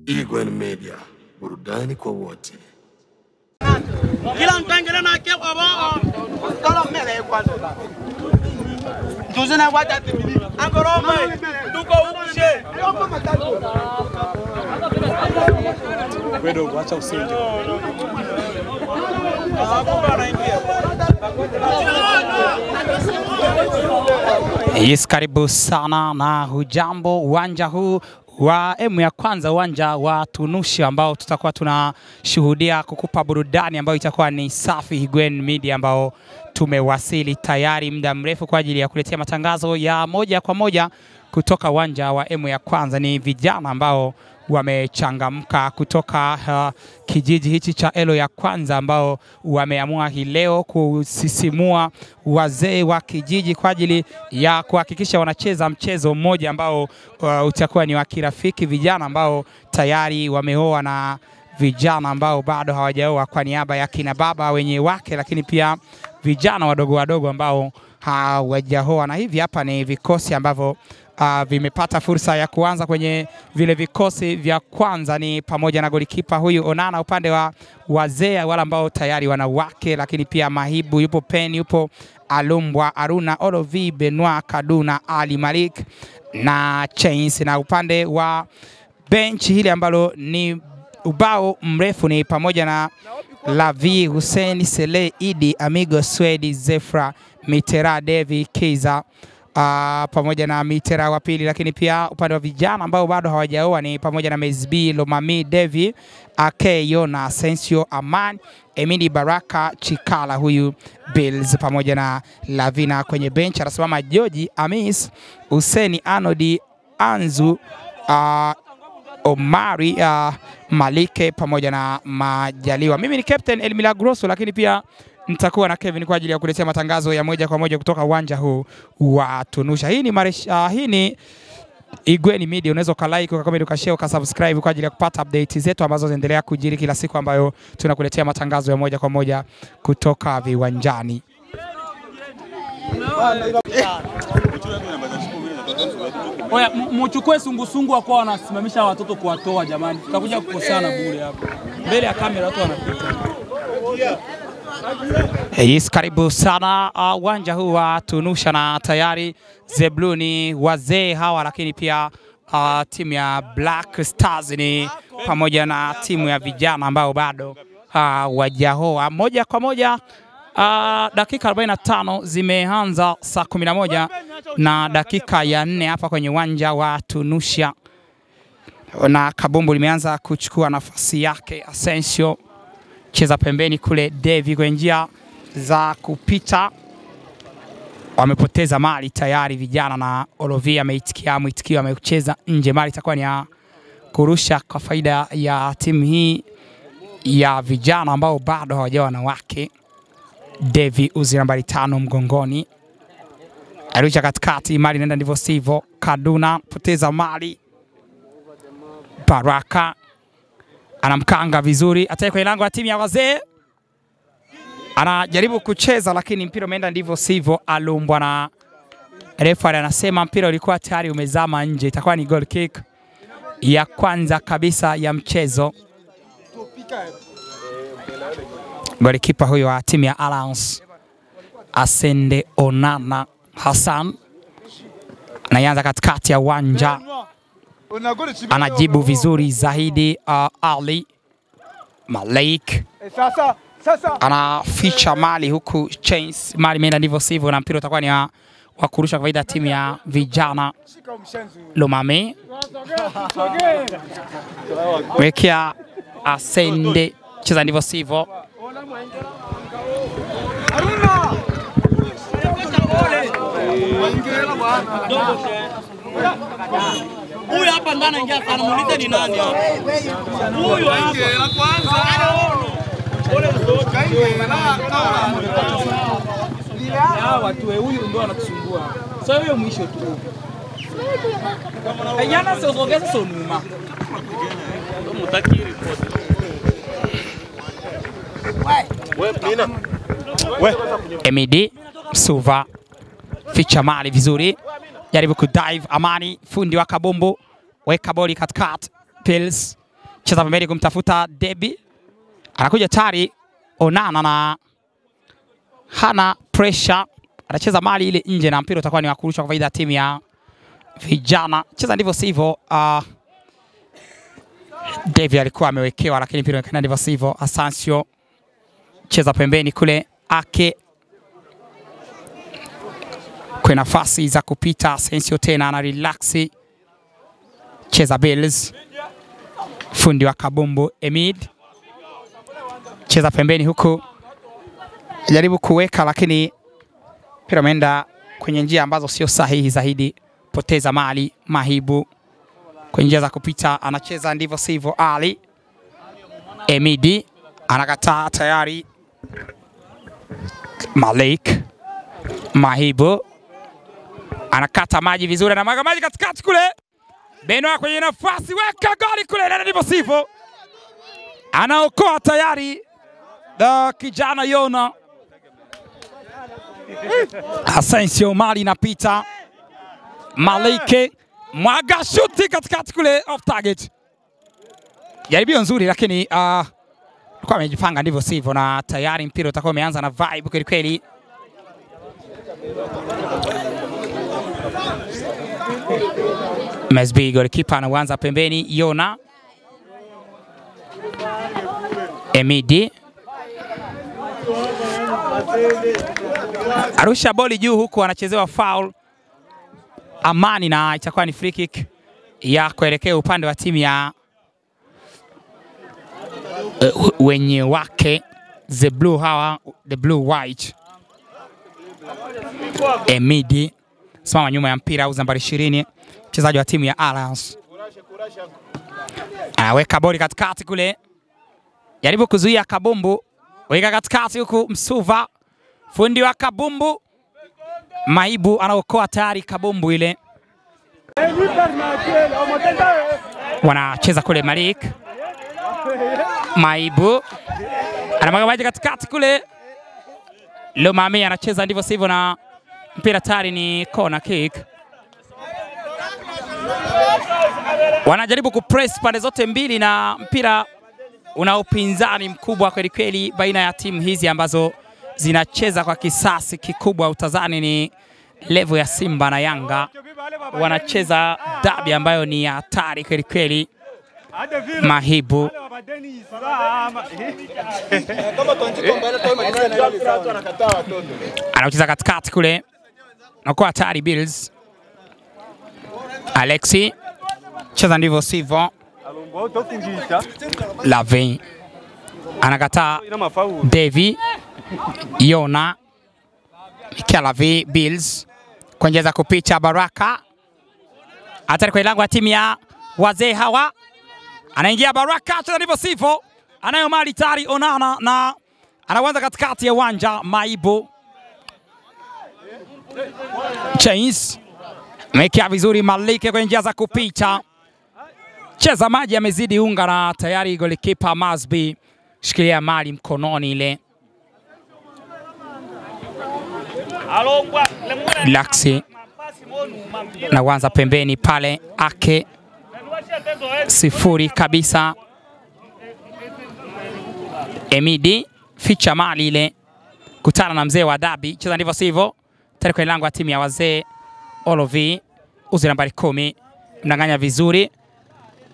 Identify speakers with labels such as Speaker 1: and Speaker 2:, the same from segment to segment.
Speaker 1: Igwen Media, burudani kwa wote.
Speaker 2: Kila mtangele na kia kwa bao. Tolo mele kwanza. Tuzina wata tibili. Angoroma. Tuko ushe.
Speaker 3: Wedo acha usije.
Speaker 4: Yes, karibu sana na hujambo. Uwanja huu wa ya kwanza, uwanja wa Tunusha ambao tutakuwa tunashuhudia kukupa burudani ambayo itakuwa ni safi. Igwen Media ambao tumewasili tayari muda mrefu kwa ajili ya kuletea matangazo ya moja kwa moja kutoka uwanja wa ya kwanza. Ni vijana ambao wamechangamka kutoka kijiji hichi cha Elo ya kwanza ambao wameamua hii leo kusisimua wazee wa kijiji kwa ajili ya kuhakikisha wanacheza mchezo mmoja ambao utakuwa ni wa kirafiki. Vijana ambao tayari wameoa na vijana ambao bado hawajaoa kwa niaba ya kina baba wenye wake, lakini pia vijana wadogo wadogo ambao hawajaoa. Na hivi hapa ni vikosi ambavyo vimepata fursa ya kuanza kwenye vile vikosi vya kwanza. Ni pamoja na golikipa huyu Onana upande wa wazee wale ambao tayari wana wake, lakini pia Mahibu yupo, Pen yupo, Alumbwa, Aruna, Olovi, Benoit, Kaduna, Ali Malik na Chains. Na upande wa bench hili ambalo ni ubao mrefu ni pamoja na Lavi, Hussein, Sele, Idi, Amigo, Swedi, Zefra, Mitera, Devi, Kiza pamoja na Mitera wa pili. Lakini pia upande wa vijana ambao bado hawajaoa ni pamoja na Mezbi, Lomami, Devi, Ake, Yona, Sensio, Aman, Emini, Baraka, Chikala huyu Bills, pamoja na Lavina. Kwenye bench anasimama Joji, Amis, Huseni, Anodi, Anzu, Omari, Malike pamoja na Majaliwa. Mimi ni Captain El Milagroso, lakini pia nitakuwa na Kevin kwa ajili ya kuletea matangazo ya moja kwa moja kutoka uwanja huu wa Tunusha. Hii ni Igwen Media. Unaweza kulike, ukacomment, ukashare, ukasubscribe kwa ajili ya kupata update zetu ambazo zinaendelea kujiri kila siku, ambayo tunakuletea matangazo ya moja kwa moja kutoka viwanjani.
Speaker 3: Oya, mchukue sungusungu wako wanasimamisha watoto kuwatoa jamani. Tutakuja kukosana bure hapa. Mbele ya kamera watu wanapita.
Speaker 4: Yes, karibu sana uwanja huu wa Tunusha, na tayari Zeblu ni wazee hawa, lakini pia timu ya Black Stars ni pamoja na timu ya vijana ambao bado wajaoa. Moja kwa moja dakika 45 zimeanza, saa 11 na dakika ya 4 hapa kwenye uwanja wa Tunusha, na kabumbu limeanza kuchukua nafasi yake. Asensio cheza pembeni kule, Devi kwa njia za kupita, wamepoteza mali tayari vijana, na Olovia ameitikia mwitikio, amecheza nje. Mali itakuwa ni ya kurusha kwa faida ya timu hii ya vijana ambao bado hawajawa na wake. Devi uzi nambari 5 mgongoni, arusha katikati, mali nenda ndivyo sivyo. Kaduna poteza mali, Baraka anamkanga vizuri, ataye kwenye lango la timu ya wazee, anajaribu kucheza lakini mpira umeenda ndivyo sivyo. Alumbwa na refa anasema mpira ulikuwa tayari umezama nje. Itakuwa ni goal kick ya kwanza kabisa ya mchezo. Golikipa huyo wa timu ya Alliance Asende Onana Hassan anaanza katikati ya uwanja, anajibu vizuri zaidi. Ali Malik anaficha mali huku Chains, mali imeenda ndivyo sivyo, na mpira utakuwa ni wa kurusha kwa faida timu ya vijana. Lomame wekea Asende, cheza ndivyo sivyo.
Speaker 2: Huyu hapa ndani ingia, anamuuliza ni nani hapa. Huyu hapa kwanza. Ole mtoto.
Speaker 3: Watu huyu ndio anatusumbua. Sasa huyo mwisho tu. Yana sio sogeza sonuma.
Speaker 2: Mutaki report.
Speaker 4: Emidi Suva ficha mali vizuri, jaribu kudive. Amani fundi wa kabumbu, weka boli katikati. Pills cheza pembeni kumtafuta Debi, anakuja tari Onana na hana pressure, anacheza mali ile nje na mpira utakuwa ni wa kurusha kwa faida ya timu ya vijana. Cheza ndivyo sivyo, Devi alikuwa amewekewa lakini mpira unaonekana ndivyo sivyo. Asensio cheza pembeni kule, Ake kwa nafasi za kupita. Asensio tena ana relax, cheza Bills, fundi wa kabumbu Emid cheza pembeni huku, jaribu kuweka lakini mpira umeenda kwenye njia ambazo sio sahihi zaidi. Poteza mali Mahibu kwenye njia za kupita, anacheza ndivyo sivyo. Ali Emidi anakataa tayari. Malik Mahibu anakata maji vizuri, anamwaga maji katikati kule. Benoa kwenye nafasi, weka goli kule, na ndivyo sivyo. Anaokoa tayari kijana Yona. Asensio, mali inapita. Malike mwaga shuti katikati kule, off target. Jaribio nzuri lakini kwa amejipanga ndivyo sivyo, na tayari mpira utakuwa umeanza na vibe kweli kweli. Mesbi goalkeeper anaanza pembeni, Yona Emidi arusha boli juu huku, anachezewa foul Amani, na itakuwa ni free kick ya kuelekea upande wa timu ya wenye wake the blue hawa, the blue white. Emidi simama nyuma ya mpira, au nambari 20, mchezaji wa timu ya Alliance. Anaweka boli katikati kule, jaribu kuzuia Kabumbu, weka katikati huku Msuva, fundi wa Kabumbu. Maibu anaokoa tayari Kabumbu ile. Wanacheza kule Malik. Maibu anamwaga maji katikati kule. Lomami anacheza ndivyo sivyo, na mpira tayari ni corner kick. Wanajaribu kupress pande zote mbili, na mpira una upinzani mkubwa kweli kweli baina ya timu hizi ambazo zinacheza kwa kisasi kikubwa. Utazani ni level ya Simba na Yanga, wanacheza dabi ambayo ni hatari kweli kweli. Mahibu anacheza katikati kule, nakuwa hatari Bills. Alexi cheza ndivyo sivyo. Lavin anakataa. Devi Yona Kalavi Bills kuongeza kupicha Baraka, hatari kwa lango ya timu ya wazee hawa. Anaingia Baraka, cheza ndivyo sivyo, anayo mali tari Onana, na anaanza katikati ya uwanja. Maibu Chains mekia vizuri Malike kwenye njia za kupicha, cheza maji amezidi unga, na tayari goalkeeper Masbi shikilia mali mkononi ile. Laksi na wanza pembeni pale, Ake sifuri kabisa. Emidi ficha mali ile, kutana na mzee wa dabi, cheza ndivyo sivyo. Tayari kwa lango ya timu ya wazee Olovi, uzi nambari 10, mnanganya vizuri,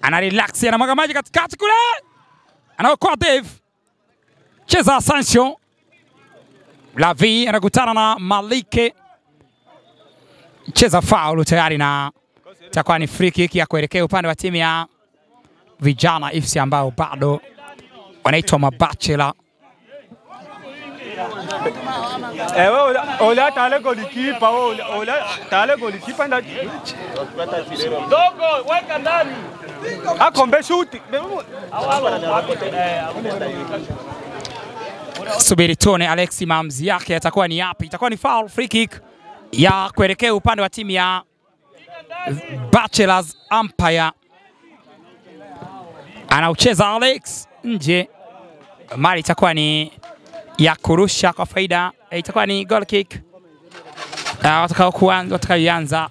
Speaker 4: ana relax, anamwaga maji katikati kule, anaokoa Dave, cheza Asensio. Lavi anakutana na Malike, cheza foul tayari, na itakuwa ni free kick ya kuelekea upande wa timu ya vijana FC ambao bado wanaitwa mabachela.
Speaker 5: Ola tale golikipa, ola tale golikipa nda dogo weka ndani akombe shuti.
Speaker 4: Subiri tuone Alexi maamuzi yake atakuwa ni yapi. Itakuwa ni foul free kick ya kuelekea upande wa timu ya Bachelors. Umpire anaucheza Alex nje, mali itakuwa ni ya kurusha kwa faida, itakuwa ni goal kick. Watakaoanza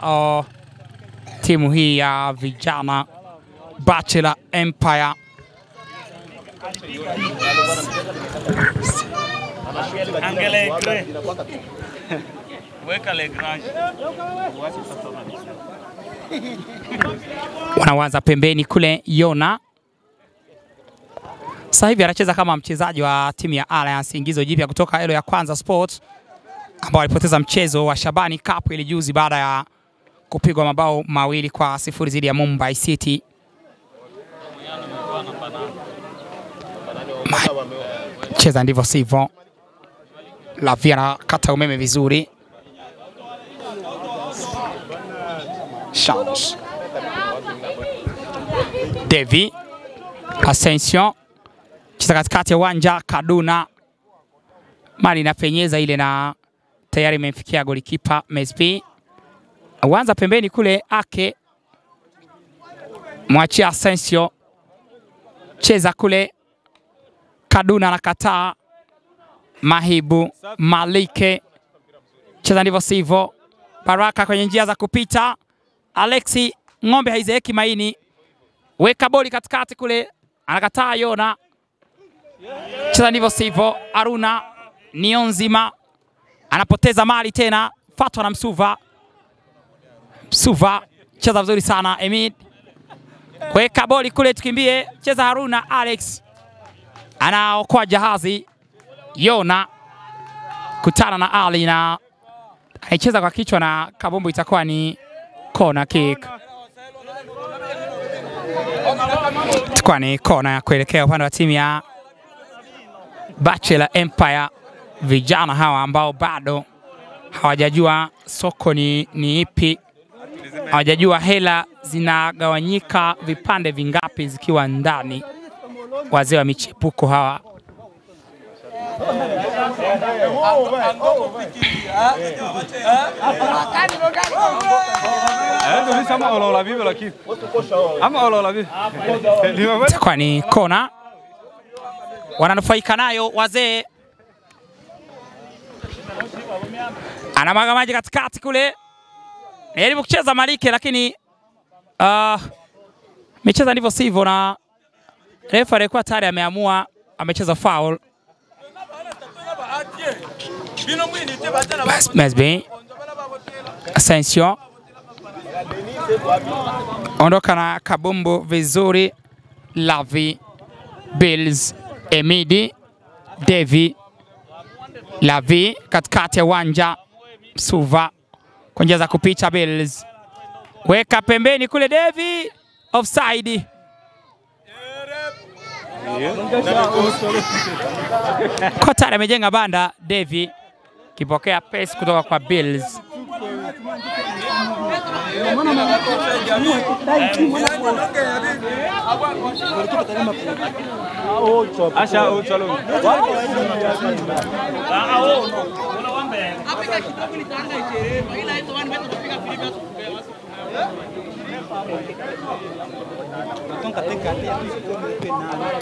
Speaker 4: timu hii ya vijana Bachelor Empire
Speaker 2: Angele Gre. Weka le grand.
Speaker 4: Wanaanza pembeni kule Yona. Sasa hivi anacheza kama mchezaji wa timu ya Alliance, ingizo jipya kutoka Elo ya Kwanza Sports ambao walipoteza mchezo wa Shabani Cup ile juzi baada ya kupigwa mabao 2-0 dhidi ya Mumbai City. Cheza ndivyo sivyo. Lavia anakata umeme vizuri. Chance. Devi. Asensio. Cheza katikati ya uwanja. Kaduna. Mali inapenyeza ile na tayari imemfikia golikipa Mesbi. Uanza pembeni kule Ake. Mwachia Asensio. Cheza kule Kaduna anakataa. Mahibu Malike. Cheza ndivyo sivyo. Baraka kwenye njia za kupita. Alexi ng'ombe haizeeki maini. Weka boli katikati kule. Anakataa Yona. Cheza ndivyo sivyo. Aruna Nionzima anapoteza mali tena. Fatwa na Msuva. Msuva cheza vizuri sana. Emid. Weka boli kule tukimbie. Cheza Haruna. Alex anaokoa jahazi. Yona kutana na Ali na anacheza kwa kichwa na kabumbu, itakuwa ni corner kick. Itakuwa ni corner ya kuelekea upande wa timu ya Bachelor Empire. Vijana hawa ambao bado hawajajua soko ni ipi, hawajajua hela zinagawanyika vipande vingapi zikiwa ndani. Wazee wa michepuko hawa. Itakuwa ni kona. Wananufaika nayo wazee. Anamwaga maji katikati kule. Jaribu kucheza Malike lakini micheza ndivyo sivyo na refa alikuwa tayari ameamua, amecheza foul. Mesbi. Asensio. Ondoka na kabumbu vizuri. Lavi. Bills. Emidi. Devi. Lavi katikati ya uwanja. Suva kunjeza kupita Bills. Weka pembeni kule Devi. Offside. Kotari amejenga banda. Devi kipokea pace kutoka kwa Bills.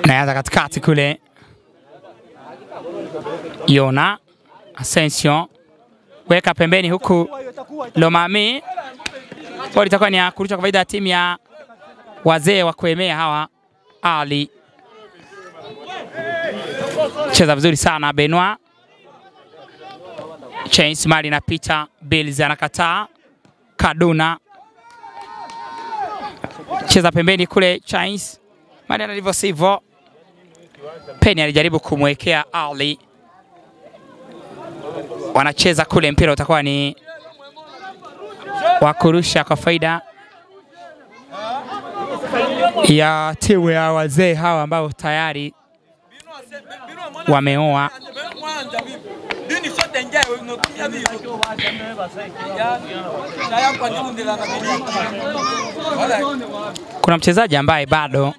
Speaker 4: Naanza katikati kule Yona. Asensio. Weka pembeni huku Lomami. Boli itakuwa ni ya kurusha kwa faida ya timu ya wazee wa kuemea hawa. Ali. Cheza vizuri sana Benoit. Chance mali na pita. Bills anakataa. Kaduna. Cheza pembeni kule Chance. Mali ndivyo sivyo. Penny alijaribu kumwekea Ali. Wanacheza kule, mpira utakuwa ni wa kurusha kwa faida ya timu ya wazee hawa ambao tayari wameoa. Kuna mchezaji ambaye bado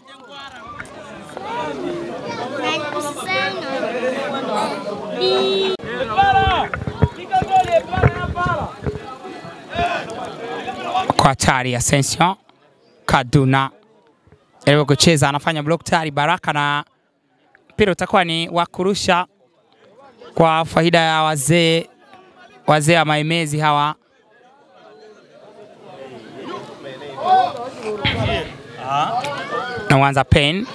Speaker 4: kwa hatari. Asensio. Kaduna jaribu kucheza, anafanya block tayari Baraka, na mpira utakuwa ni wa kurusha kwa faida ya wazee wa maimezi hawa. Na uanza Pen.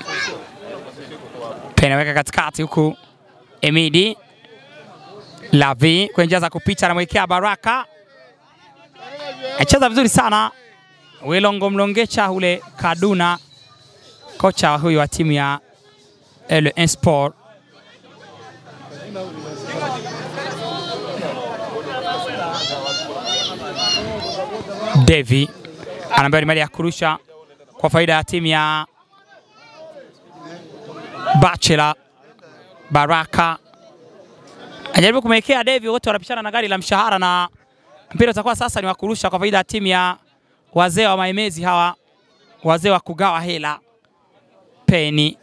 Speaker 4: Penaweka katikati huku Emidi Lavi kwenye njia za kupita, anamwekea Baraka. Acheza vizuri sana Welongo Mlongecha ule Kaduna, kocha huyu wa timu ya Le Sport. Devi anaambiwa ni mali ya kurusha kwa faida ya timu ya Bachelor. Baraka anajaribu kumwekea Devi, wote wanapishana na gari la mshahara, na mpira utakuwa sasa ni wa kurusha kwa faida ya timu ya wazee wa Maemezi, hawa wazee wa kugawa hela. Peni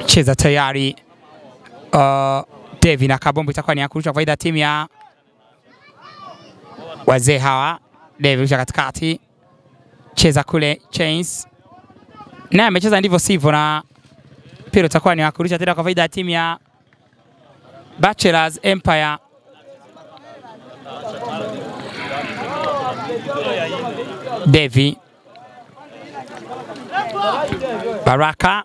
Speaker 4: cheza tayari. Devi na kabombo itakuwa ni ya kurusha kwa faida ya timu ya wazee hawa. Devi rusha katikati, cheza kule Chains, naye amecheza ndivyo sivyo, na mpira utakuwa ni wa kurusha tena kwa faida ya timu ya Bachelors Empire. Devi, Baraka,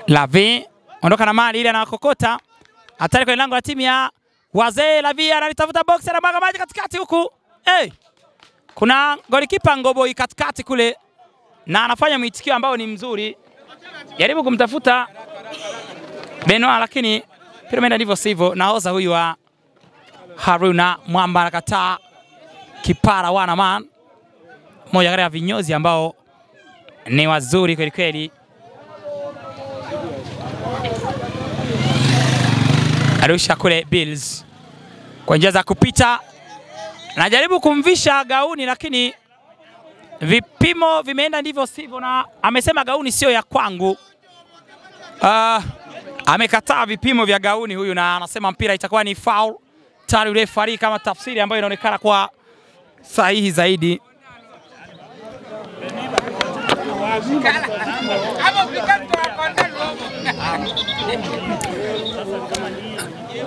Speaker 4: Lavi ondoka na mali ile, anakokota hatari kwenye lango la timu ya wazee. Lavi analitafuta box, anamwaga maji katikati huku. Kuna golikipa Ngoboi katikati kule na anafanya mwitikio ambao ni mzuri, jaribu kumtafuta Benoit, lakini mpira umeenda ndivyo sivyo. Nahoza huyu wa Haruna Mwamba anakataa. Kipara Wanaman, moja kati ya vinyozi ambao ni wazuri kweli kweli. Arusha kule Bills kwa njia za kupita, najaribu kumvisha gauni lakini vipimo vimeenda ndivyo sivyo, na amesema gauni sio ya kwangu. Amekataa vipimo vya gauni huyu, na anasema mpira itakuwa ni foul. Tayari referee kama tafsiri ambayo inaonekana kwa sahihi zaidi.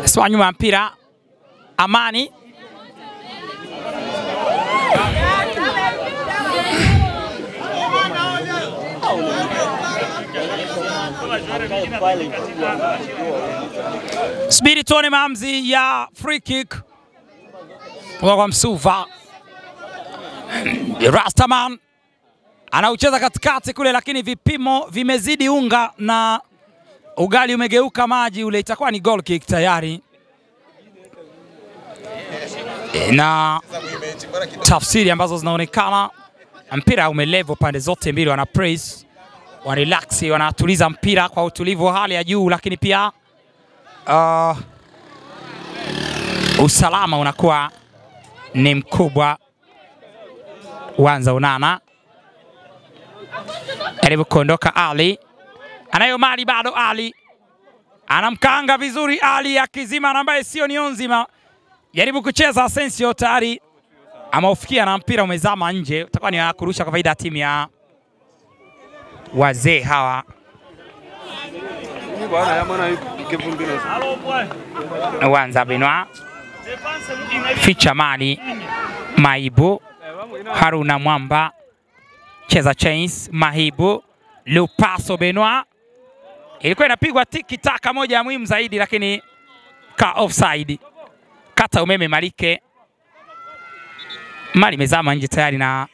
Speaker 4: Swa nyuma mpira Amani. Subiri tuone maamuzi ya free kick kwa Msuva. Rastaman anaucheza katikati kule, lakini vipimo vimezidi unga na ugali umegeuka maji ule, itakuwa ni goal kick tayari. Na tafsiri ambazo zinaonekana, mpira umelevo pande zote mbili, wana praise, wana relax, wanatuliza mpira kwa utulivu wa hali ya juu, lakini pia usalama unakuwa ni mkubwa. Wanza Unana jaribu kuondoka, Ali anayo mali bado, Ali anamkanga vizuri, Ali akizima ambaye sio Nionzima, jaribu kucheza Asensio, tayari ameufikia na mpira umezama nje. Utakuwa ni kurusha kwa faida ya timu ya wazee hawa. Wanza Benoit ficha mali Maibu, Haruna Mwamba cheza Chains, Mahibu Lupaso Benoit. Ilikuwa inapigwa tiki taka moja ya muhimu zaidi, lakini ka offside. Kata umeme Malike, mali mezama nje tayari na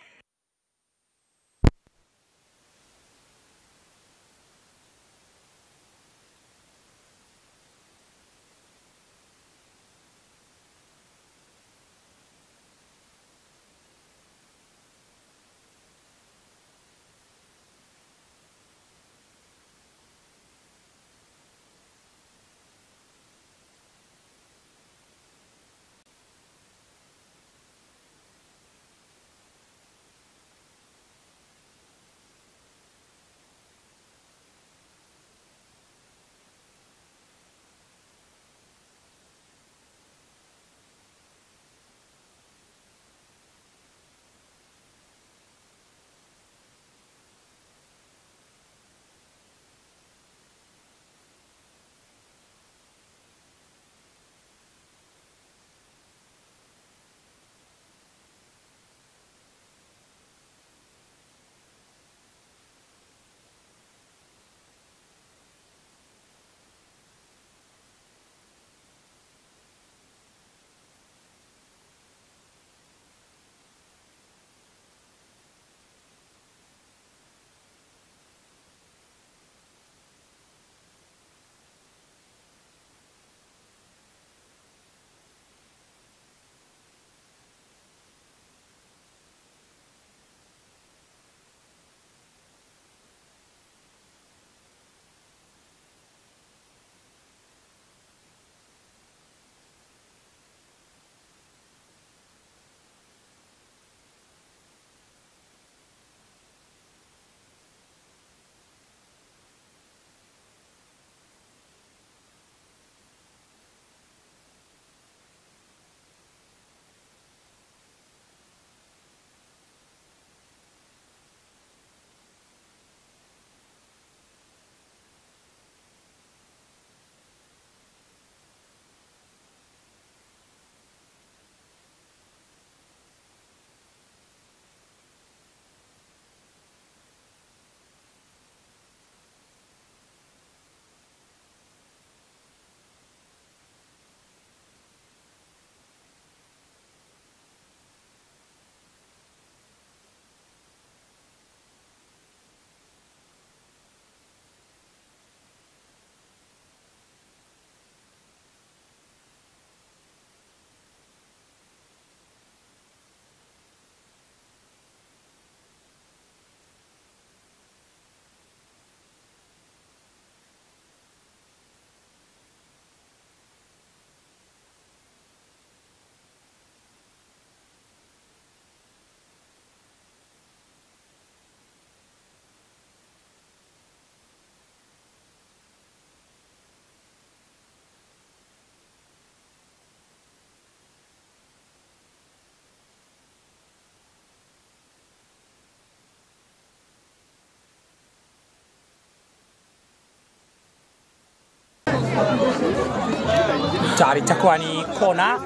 Speaker 4: Tayari itakuwa ni kona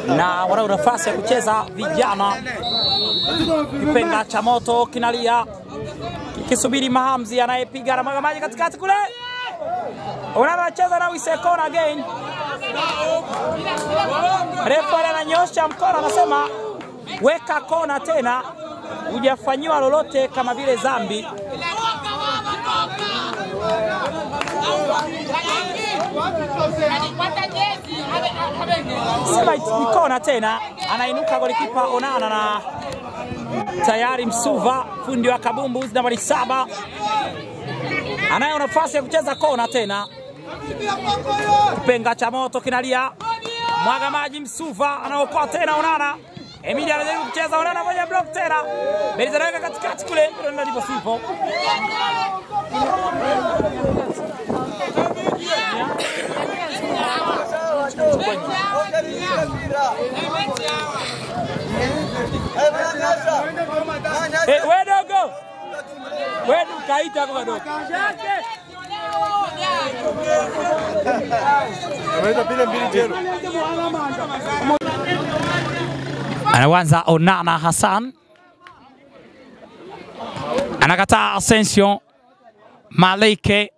Speaker 4: na wanao nafasi ya kucheza vijana. Kipenga cha moto kinalia kisubiri Mahamzi anayepiga na mwaga maji katikati kule. Onana anacheza na Wise kona again. Refa ananyosha mkono anasema weka kona tena, hujafanywa lolote kama vile zambi. Sema ikona tena, anainuka golikipa Onana na tayari Msuva fundi wa kabumbu nambari 7 anayo nafasi ya kucheza kona tena. Kipenga cha moto kinalia, mwaga maji Msuva anaokoa tena Onana. Emili anajaribu kucheza, Onana moja block tena. Beliza anaweka katikati kule, ndio ndivyo sivyo. Wewe dogo. Wewe kaita kwa dogo. Anaanza Onana Hassan. Anakataa Asensio. Malike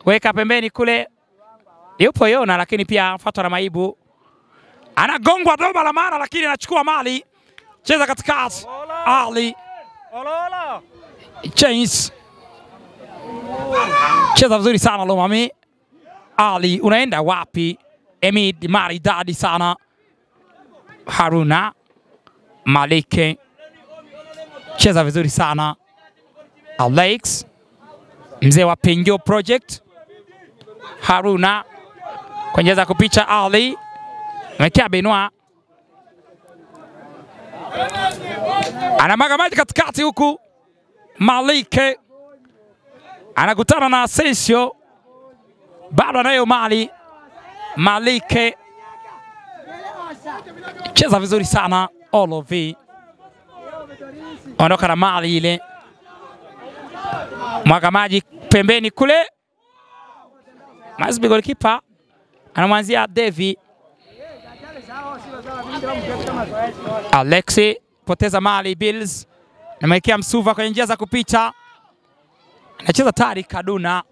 Speaker 4: weka pembeni kule. Yupo Yona lakini pia Fatwa na Maibu. Anagongwa doba la maana lakini anachukua mali. Cheza katikati. Ali. Chains. Cheza vizuri sana Lomami. Ali unaenda wapi? Emid maridadi sana. Haruna. Malike. Cheza vizuri sana. Alex. Mzee wa Penjo Project. Haruna. Kwenjeza kupicha Ali. Mekia Benoit. Anamaga maji katikati huku. Malike. Anakutana na Asensio. Bado anayo mali. Malike. Cheza vizuri sana. Olovi. Ondoka na mali ile. Mwaga maji pembeni kule. Mazbi golikipa. Anamwanzia Devi. Alexi poteza mali Bills. Namwekea Msuva kwenye njia za kupita. Anacheza Tariq Kaduna.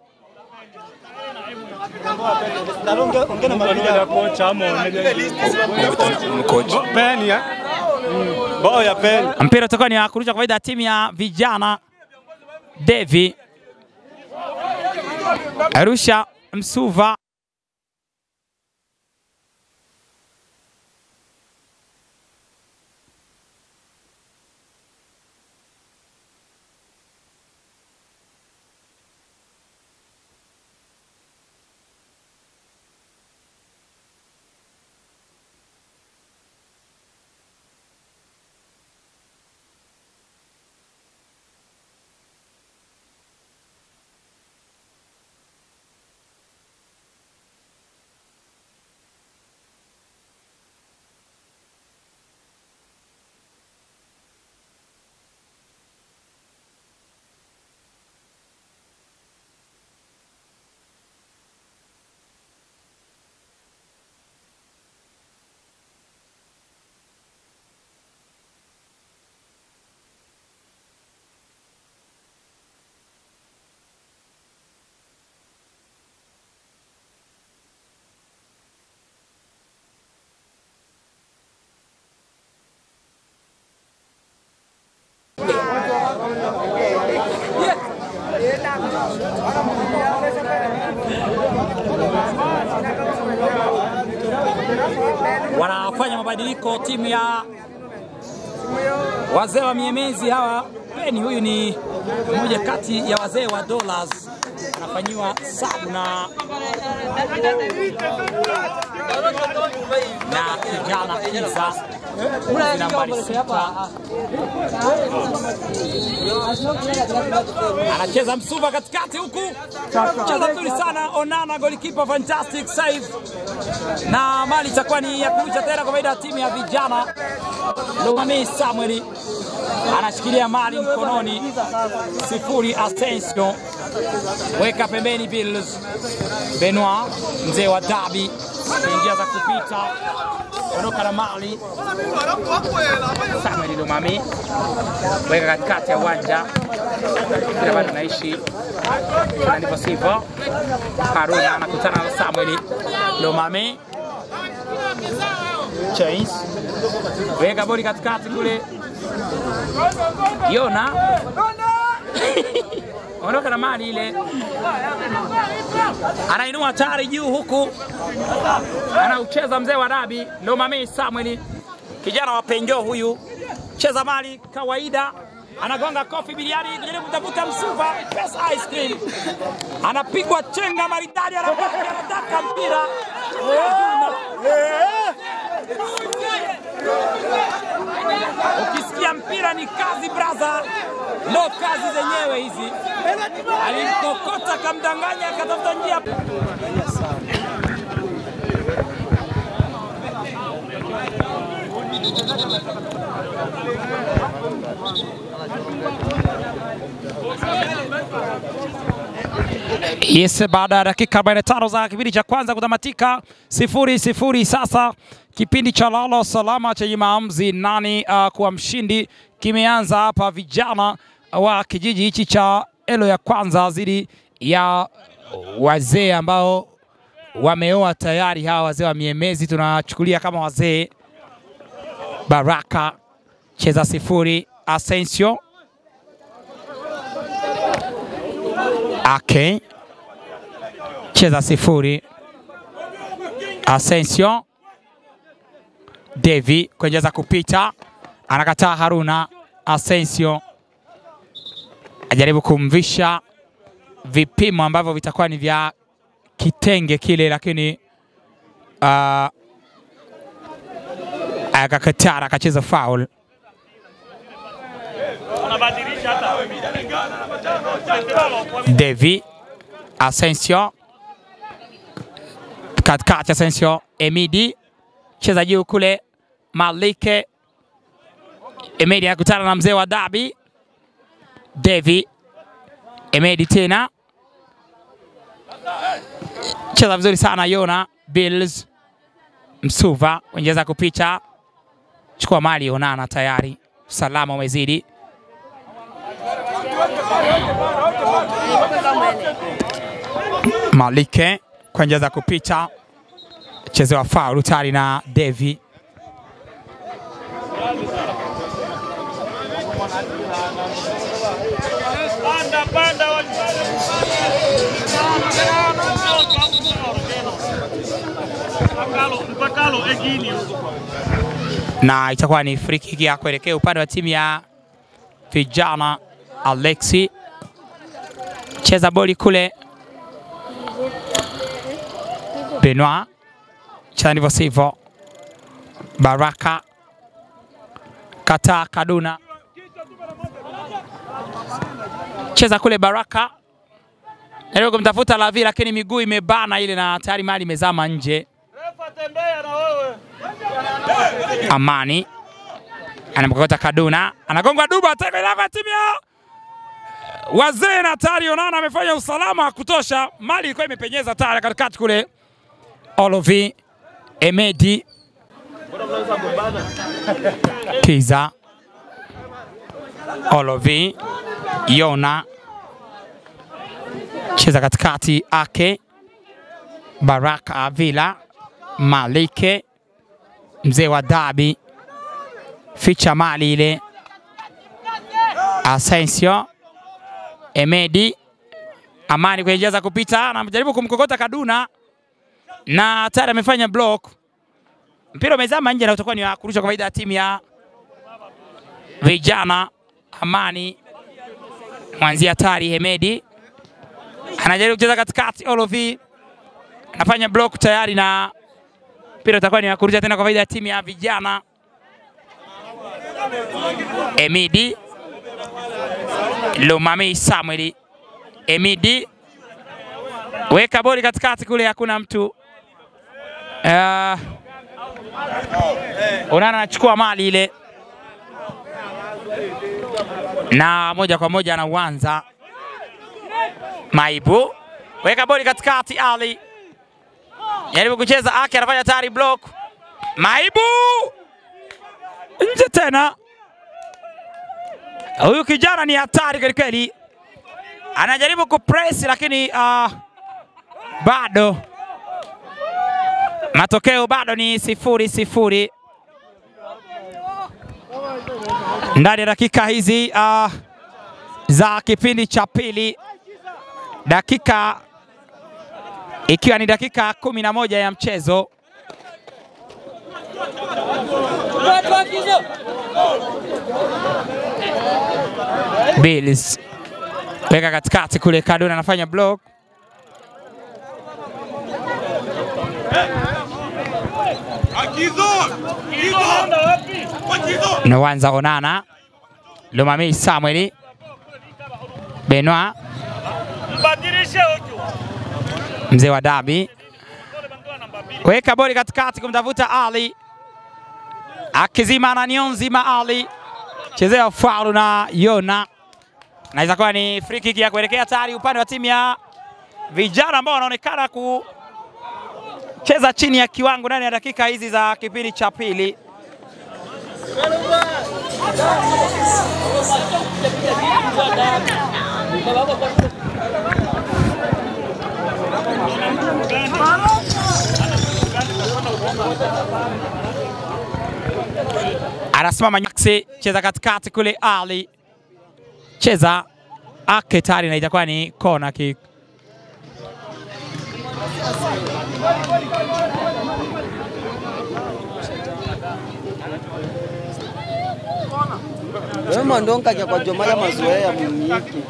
Speaker 4: Mpira utakuwa ni kurusha kwa faida ya timu ya vijana. Devi. Arusha Msuva. Wanafanya mabadiliko timu ya wazee wa Miemezi hawa. Peni huyu ni mmoja kati ya wazee wa Dollars. Anafanyiwa sabu na kijana Kiza. nambari 6. Anacheza Msuva katikati huku. Cheza vizuri sana Onana, golikipa fantastic save. Na mali itakuwa ni ya kurusha tena kwa faida ya timu ya vijana. Lomami Samuel anashikilia mali mkononi. 0 Asensio. Weka pembeni Bills. Benoit, mzee wa Dabi, njia za kupita. Ondoka na mali. Samuel Lomami. Weka katikati ya uwanja. Kila bado naishi. Na ndivyo sivyo. Haruna anakutana na Samuel Lomami. Chains. Weka boli katikati kule. Yona. Ondoka na mali ile. Anainua hatari juu huku. Anaucheza mzee wa Dabi Lomami Samuel. Kijana wa Penjo huyu. Cheza mali kawaida. Anagonga kofi biliari kujaribu kutafuta Msuva. Pesa ice cream. Anapigwa chenga maridadi, anataka mpira. Ukisikia mpira ni kazi braza. Ndo kazi zenyewe hizi. Alimkokota kamdanganya akatafuta njia. Yes, baada ya dakika 45 za kipindi cha kwanza kutamatika 0-0 sasa. Kipindi cha lala salama chenye maamuzi nani kuwa mshindi kimeanza hapa. Vijana wa kijiji hichi cha Elo ya kwanza zidi ya wazee ambao wameoa tayari. Hawa wazee wa Miemezi tunachukulia kama wazee. Baraka cheza 0 Asensio. Ake cheza 0 Asensio. Devi kuenjeza kupita, anakataa Haruna. Asensio ajaribu kumvisha vipimo ambavyo vitakuwa ni vya kitenge kile, lakini akakataa, akacheza foul. Devi Asensio katikati. Asensio Emidi cheza juu kule. Malike Emedi akutana na mzee wa Dabi. Devi Emedi tena cheza vizuri sana Yona. Bills Msuva kuongeza kupita, chukua mali. Onana tayari, salama umezidi. Malike kuongeza kupita, chezewa foul tari na Devi. Na itakuwa ni free kick ya kuelekea upande wa timu ya vijana. Alexi cheza boli kule. Benoit cheza ndivyo sivyo. Baraka kata Kaduna cheza kule. Baraka ndio kumtafuta Lavi, lakini miguu imebana ile na tayari mali imezama nje. Amani anamkokota Kaduna, anagonga duba tena ilaka timu ya wazee na tayari Onana amefanya usalama wa kutosha. Mali ilikuwa imepenyeza tayari katikati kule. Olovi Emedi Kiza Olovi Yona cheza katikati. Ake Baraka Avila Malike mzee wa Dabi ficha mali ile. Asensio Emedi Amani kuenjeza kupita, anajaribu kumkokota Kaduna na tayari amefanya block. Mpira umezama nje na utakuwa ni kurusha kwa faida ya timu ya vijana. Amani mwanzia tari. Emedi anajaribu kucheza katikati. Olovi anafanya block tayari na mpira utakuwa ni kurusha tena kwa faida ya timu ya vijana. Emidi Lomami Samueli. Emidi weka boli katikati kule, hakuna mtu. Onana anachukua mali ile na moja kwa moja anaanza. Maibu weka boli katikati, Ali jaribu kucheza, Ake anafanya tayari block. Maibu nje tena. Huyu kijana ni hatari kweli, anajaribu kupress lakini bado matokeo bado ni 0-0 ndani ya dakika hizi za kipindi cha pili, dakika ikiwa ni dakika 11 ya mchezo. Bills weka katikati kule, Kaduna anafanya block. Naanza Onana. Lomami Samueli. Benoit mzee wa dabi weka boli katikati kumtafuta Ali, akizima na nionzima Ali, chezea faulu na Yona, na itakuwa ni free kick ya kuelekea tayari upande wa timu ya vijana ambao wanaonekana kucheza chini ya kiwango ndani ya dakika hizi za kipindi cha pili. Anasimama Nyaksi, cheza katikati kule, Ali cheza Ake tayari, na itakuwa ni corner kick.
Speaker 6: Wema ndonka kwa Jomaya mazoea ya mnyiki.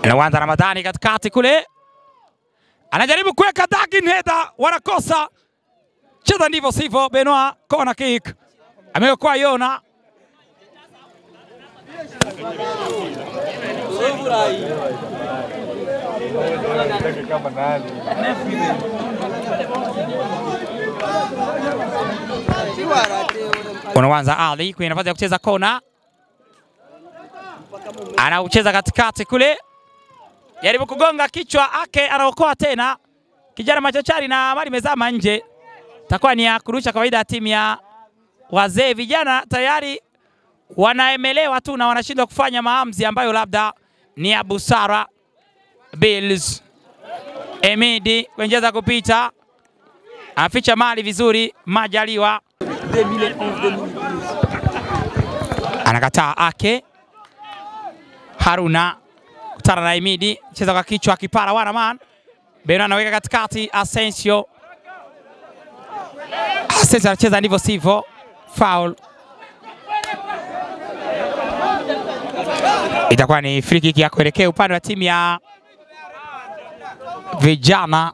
Speaker 4: Anaanza Ramadhani katikati kule, anajaribu kuweka dagin header, wanakosa. Cheza ndivyo sivyo, Benoit, corner kick. Amewekwa Yona. Unaanza Ali kwenye nafasi ya kucheza kona, anaucheza katikati kule, jaribu kugonga kichwa, Ake anaokoa tena, kijana machachari na mali mezama nje. Takuwa ni ya kurusha kawaida ya timu ya wazee. Vijana tayari wanaemelewa tu na wanashindwa kufanya maamuzi ambayo labda ni ya busara. Bills Emidi kuenjeza kupita, aficha mali vizuri, Majaliwa anakataa. Ake Haruna kutana na Emidi, cheza kwa kichwa, kipara wana man. Beno anaweka katikati, Asensio anacheza ndivyo sivyo, foul. Itakuwa ni free kick ya kuelekea upande wa timu ya vijana.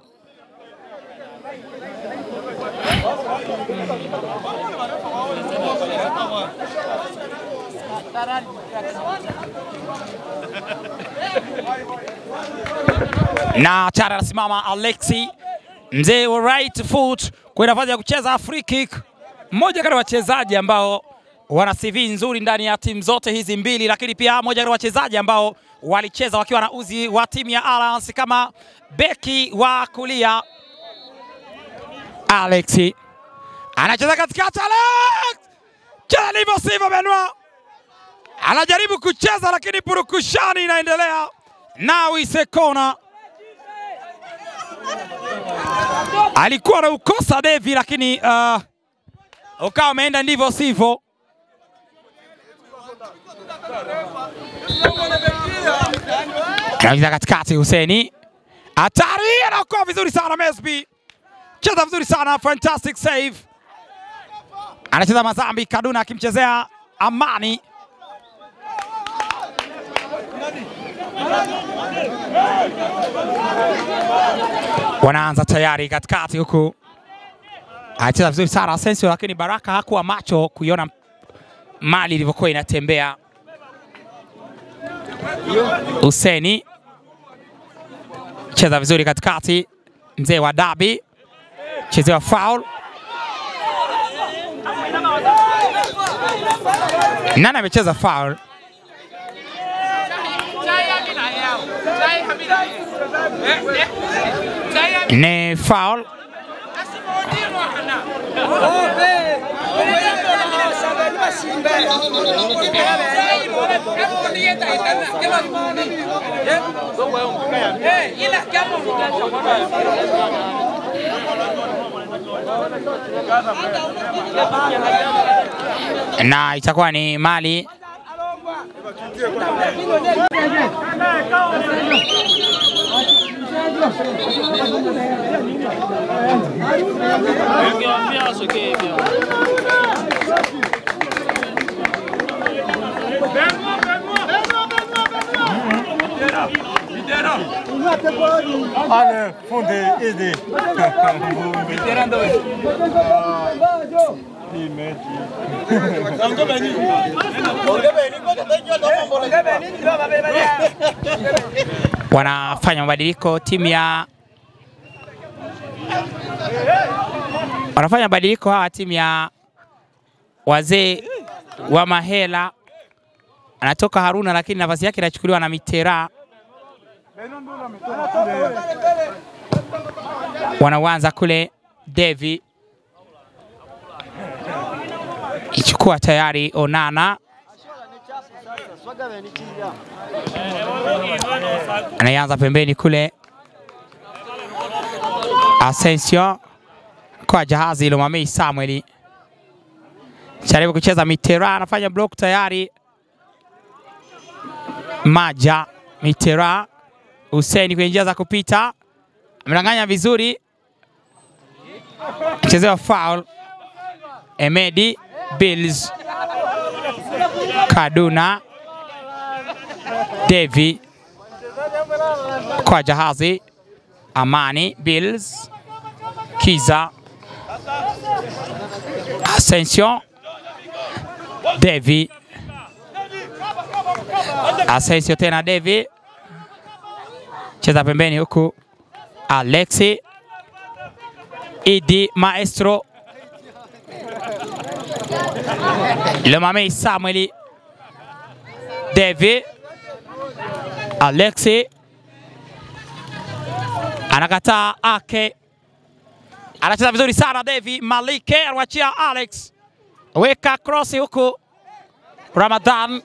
Speaker 4: Na tayari anasimama Alexi, mzee wa right foot, kwa nafasi ya kucheza free kick. Mmoja kati ya wachezaji ambao wana CV nzuri ndani ya timu zote hizi mbili, lakini pia mmoja kati ya wachezaji ambao walicheza wakiwa na uzi wa timu ya Alliance kama beki wa kulia. Alexi anacheza katikati, Alex cheza ndivyo sivyo, Benoit anajaribu kucheza lakini purukushani inaendelea. Now is a corner. Alikuwa na ukosa Devi, lakini ukawa umeenda ndivyo sivyo. Anacheza katikati Huseni, hatari, anaokoa vizuri sana Mesbi, cheza vizuri sana, fantastic save. Anacheza Mazambi, Kaduna akimchezea Amani. Wanaanza tayari katikati huku. Anacheza vizuri sana Asensio, lakini Baraka hakuwa macho kuiona mali ilivyokuwa inatembea. Huseni cheza vizuri katikati, mzee wa dabi chezewa foul. Nani amecheza foul? Ni foul. Na itakuwa ni mali.
Speaker 5: Allez, fondez, aidez.
Speaker 4: Wanafanya mabadiliko timu ya hawa timu ya wazee wa Mahela. Anatoka Haruna, lakini nafasi yake inachukuliwa na Mitera. Wanaanza kule Devi. Ichukua tayari Onana. Anaanza pembeni kule Asensio kwa jahazi Lomami Samueli. Jaribu kucheza Mitera, anafanya block tayari. Maja Mitera. Huseni kwenye njia za kupita. Amelanganya vizuri. Chezewa foul. Emedi Bills. Kaduna. Devi kwa jahazi. Amani Bills. Kiza. Asensio. Devi. Asensio tena Devi. Cheza pembeni huku Alexi. Idi Maestro. Lomami Samueli. Devi. Alexi. Anakataa Ake. Anacheza vizuri sana Devi. Malike anawachia Alex. Weka cross huku Ramadan.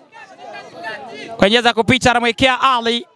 Speaker 4: Kwenyeza kupita anamwekea Ali.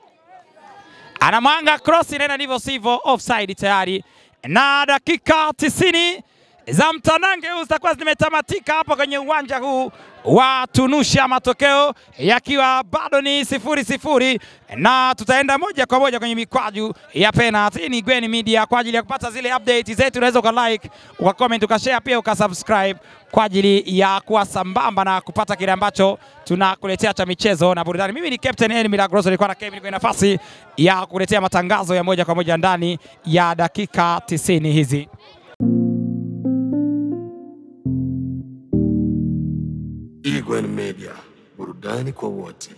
Speaker 4: Anamwanga cross nena ndivyo sivyo, offside tayari. Na dakika 90 za mtanange huu zitakuwa zimetamatika hapa kwenye uwanja huu wa Tunusha, matokeo yakiwa bado ni 0-0, na tutaenda moja kwa moja kwenye mikwaju ya penalty. Ni Gwen Media kwa ajili ya kupata zile update zetu. Unaweza uka like, uka comment, uka share, pia uka subscribe kwa ajili ya kuwa sambamba na kupata kile ambacho tunakuletea cha michezo na burudani. Mimi ni Captain El Milagroso, nilikuwa na Kevin kwenye nafasi ya kuletea matangazo ya moja kwa moja ndani ya dakika 90 hizi.
Speaker 1: Gwen Media, burudani kwa wote.